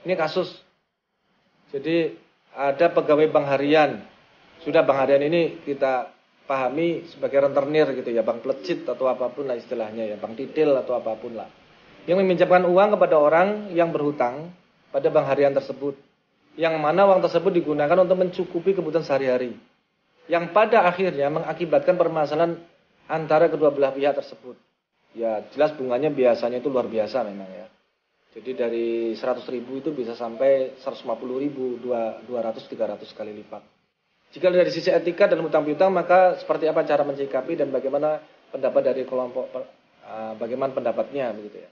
Ini kasus. Jadi ada pegawai bank harian. Sudah bank harian ini kita pahami sebagai rentenir gitu ya, bank plecit atau apapun lah istilahnya ya, bank titil atau apapun lah. Yang meminjamkan uang kepada orang yang berhutang pada bank harian tersebut. Yang mana uang tersebut digunakan untuk mencukupi kebutuhan sehari-hari. Yang pada akhirnya mengakibatkan permasalahan antara kedua belah pihak tersebut. Ya jelas bunganya biasanya itu luar biasa memang ya. Jadi dari 100.000 itu bisa sampai 150.000, 200-300 kali lipat. Jika dari sisi etika dan hutang piutang, maka seperti apa cara menyikapi dan bagaimana pendapat dari kelompok, bagaimana pendapatnya begitu ya.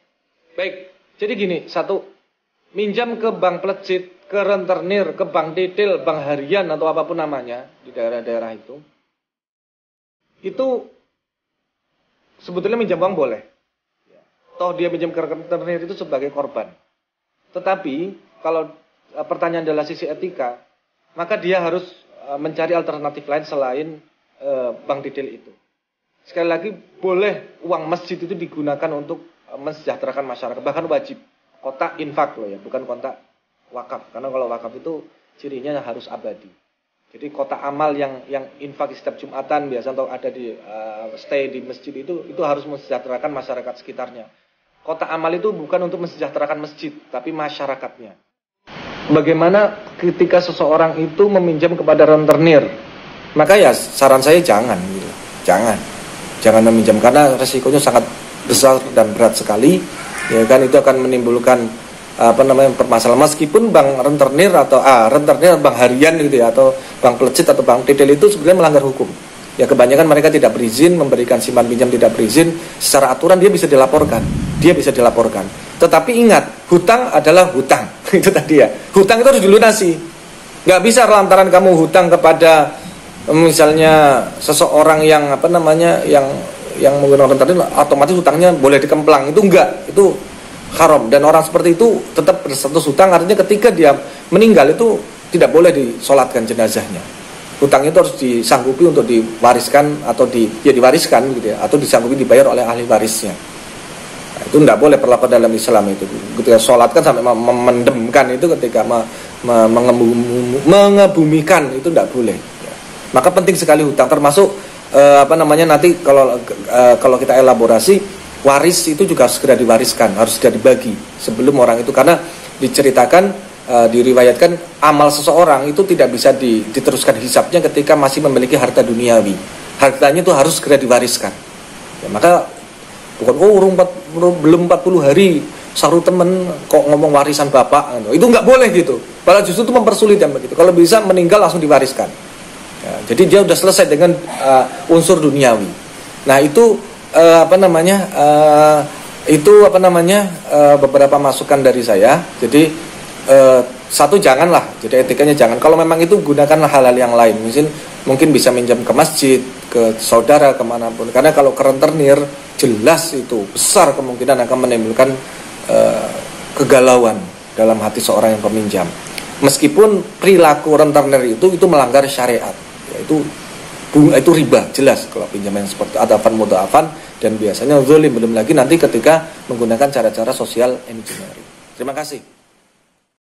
Baik, jadi gini, satu, minjam ke bank plecit, ke rentenir, ke bank titil, bank harian atau apapun namanya di daerah-daerah itu sebetulnya minjam uang boleh. Toh dia minjam ke rentenir itu sebagai korban. Tetapi kalau pertanyaan adalah sisi etika, maka dia harus mencari alternatif lain selain bank titil itu. Sekali lagi, boleh uang masjid itu digunakan untuk mensejahterakan masyarakat, bahkan wajib. Kotak infak loh ya, bukan kotak wakaf. Karena kalau wakaf itu cirinya harus abadi. Jadi kotak amal yang infak setiap Jumatan biasa atau ada di stay di masjid itu harus mensejahterakan masyarakat sekitarnya. Kotak amal itu bukan untuk mensejahterakan masjid, tapi masyarakatnya. Bagaimana ketika seseorang itu meminjam kepada rentenir? Maka ya saran saya jangan gitu. Jangan meminjam karena resikonya sangat besar dan berat sekali. Ya kan, itu akan menimbulkan permasalahan. Meskipun bank rentenir atau rentenir bank harian gitu ya, atau bank plecit atau bank titil itu sebenarnya melanggar hukum. Ya kebanyakan mereka tidak berizin, memberikan simpan pinjam tidak berizin. Secara aturan dia bisa dilaporkan. Tetapi ingat, hutang adalah hutang. Itu tadi ya. Hutang itu harus dilunasi. Nggak bisa lantaran kamu hutang kepada misalnya seseorang yang yang menggunakan rentenir otomatis hutangnya boleh dikemplang. Itu enggak. Itu haram. Dan orang seperti itu tetap berstatus hutang, artinya ketika dia meninggal itu tidak boleh disolatkan jenazahnya. Hutang itu harus disanggupi untuk diwariskan atau diwariskan gitu ya, atau disanggupi dibayar oleh ahli warisnya. Nah, itu tidak boleh perlakuan dalam Islam itu. Ketika sholatkan sampai memendemkan itu, ketika mengebumikan itu tidak boleh. Ya. Maka penting sekali hutang, termasuk nanti kalau kita elaborasi, waris itu juga harus segera diwariskan, harus segera dibagi sebelum orang itu, karena diceritakan diriwayatkan amal seseorang itu tidak bisa diteruskan hisabnya ketika masih memiliki harta duniawi. Hartanya itu harus segera diwariskan. Ya, maka bukan belum 40 hari saru temen kok ngomong warisan bapak, itu nggak boleh gitu. Padahal justru itu mempersulit yang begitu. Kalau bisa meninggal langsung diwariskan. Ya, jadi dia sudah selesai dengan unsur duniawi. Nah itu beberapa masukan dari saya. Jadi satu, janganlah, jadi etikanya jangan. Kalau memang itu gunakanlah hal-hal yang lain, mungkin bisa minjam ke masjid, ke saudara, kemanapun. Karena kalau ke rentenir jelas itu besar kemungkinan akan menimbulkan kegalauan dalam hati seorang yang peminjam. Meskipun perilaku rentenir itu melanggar syariat, yaitu riba jelas kalau pinjaman seperti adafan mudha'afan, dan biasanya zalim, belum lagi nanti ketika menggunakan cara-cara sosial engineering. Terima kasih.